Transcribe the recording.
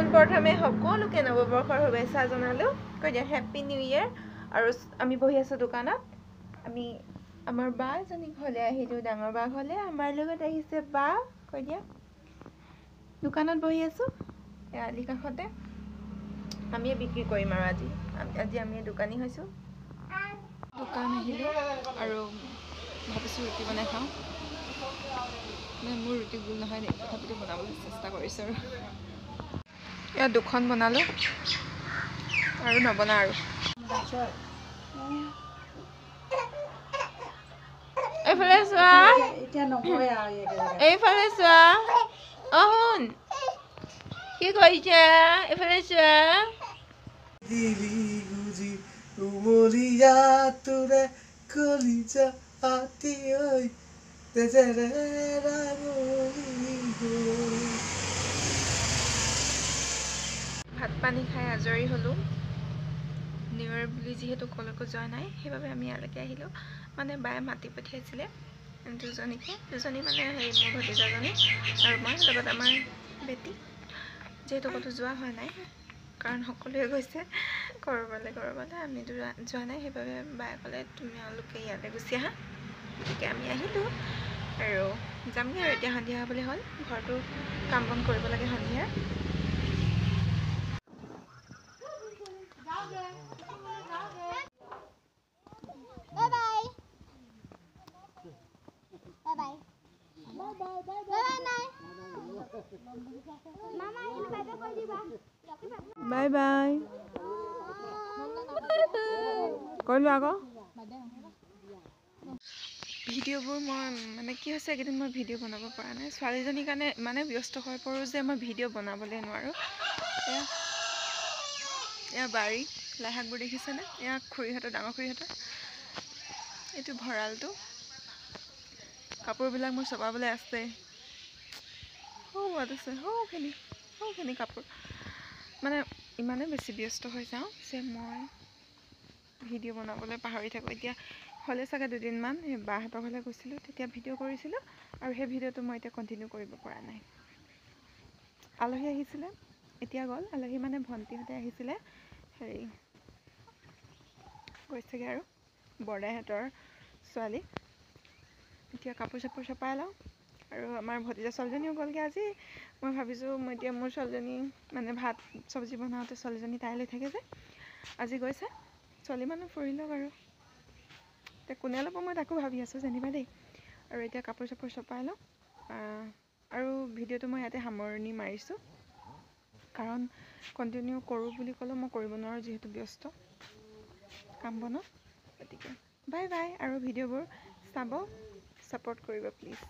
পোনপ্ৰথমে সকলোকে নৱবৰ্ষৰ শুভেচ্ছা জনালোঁ। কৈ দিয়া হেপ্পী নিউ ইয়েৰ। আৰু আমি বহি আছোঁ দোকানত। আমি আমাৰ বা এজনী ঘৰলৈ আহিলোঁ, ডাঙৰ বা ঘৰলৈ। আমাৰ লগত আহিছে বা। কৈ দিয়া দোকানত বহি আছোঁ আলি কাষতে। আমিয়ে বিক্ৰী কৰিম আৰু আজি আমি দোকানী হৈছোঁ। দোকান আহিলোঁ আৰু ভাবিছোঁ ৰুটি বনাই খাওঁ। মোৰ ৰুটি গোল নহয় দেই, তথাপিতো বনাবলৈ চেষ্টা কৰিছোঁ আৰু ইয়াত দুখন বনালোঁ আৰু নবনাওঁ আৰু এইফালে চোৱা, এইফালে চোৱা। শুন কি কৰিছে? এইফালে চোৱা। ভাত পানী খাই আজৰি হ'লোঁ। নিউ ইয়েৰ বুলি যিহেতু কলৈকো যোৱা নাই, সেইবাবে আমি ইয়ালৈকে আহিলোঁ। মানে বায়ে মাতি পঠিয়াইছিলে দুজনী মানে মোৰ ভতিজাজনী আৰু মই, লগত আমাৰ বেটি। যিহেতু ক'তো যোৱা হোৱা নাই, কাৰণ সকলোৱে গৈছে ক'ৰবালৈ আমি যোৱা নাই। সেইবাবে বায়ে ক'লে তোমালোকে ইয়ালৈ গুচি আহা। গতিকে আমি আহিলোঁ আৰু যামগৈ আৰু এতিয়া সন্ধিয়া হ'বলৈ হ'ল। ঘৰটো কাম বন কৰিব লাগে সন্ধিয়া। বাই বাই কৰিলোঁ আকৌ। ভিডিঅ'বোৰ মই মানে কি হৈছে, এইকেইদিন মই ভিডিঅ' বনাব পৰা নাই। ছোৱালীজনীৰ কাৰণে মানে ব্যস্ত হৈ পৰোঁ যে মই ভিডিঅ' বনাবলৈ নোৱাৰোঁ। এয়া বাৰী লাই শাকবোৰ দেখিছেনে? এয়া খুৰীহঁতৰ, ডাঙৰ খুৰীহঁতৰ। এইটো ভঁৰালটো। কাপোৰবিলাক মোৰ চপাবলৈ আছে। সৌৱাত আছে, সৌখিনি কাপোৰ। মানে ইমানেই বেছি ব্যস্ত হৈ যাওঁ যে মই ভিডিঅ' বনাবলৈ পাহৰি থাকোঁ। এতিয়া হ'লে চাগে দুদিনমান সেই বাহঁতৰ ঘৰলৈ গৈছিলোঁ, তেতিয়া ভিডিঅ' কৰিছিলোঁ আৰু সেই ভিডিঅ'টো মই এতিয়া কণ্টিনিউ কৰিব পৰা নাই। আলহী আহিছিলে, এতিয়া গ'ল। আলহী মানে ভণ্টিহঁতে আহিছিলে, হেৰি গৈছেগৈ আৰু বৰদাহঁতৰ ছোৱালী। এতিয়া কাপোৰ চাপোৰ চপাই লওঁ আৰু আমাৰ ভতিজা ছোৱালীজনীও গ'লগৈ আজি। মই ভাবিছোঁ এতিয়া মোৰ ছোৱালীজনী মানে ভাত চব্জি বনাওঁতে ছোৱালীজনী তাই লৈ থাকে যে, আজি গৈছে। ছোৱালী মানুহ ফুৰি লওক আৰু এতিয়া কোনে ল'ব মই তাকো ভাবি আছোঁ যেনিবা দেই। আৰু এতিয়া কাপোৰ চাপোৰ চপাই লওঁ আৰু ভিডিঅ'টো মই ইয়াতে সামৰণি মাৰিছোঁ, কাৰণ কণ্টিনিউ কৰোঁ বুলি ক'লেও মই কৰিব নোৱাৰোঁ, যিহেতু ব্যস্ত কাম বনত। গতিকে বাই বাই, আৰু ভিডিঅ'বোৰ চাব, ছাপোৰ্ট কৰিব প্লিজ।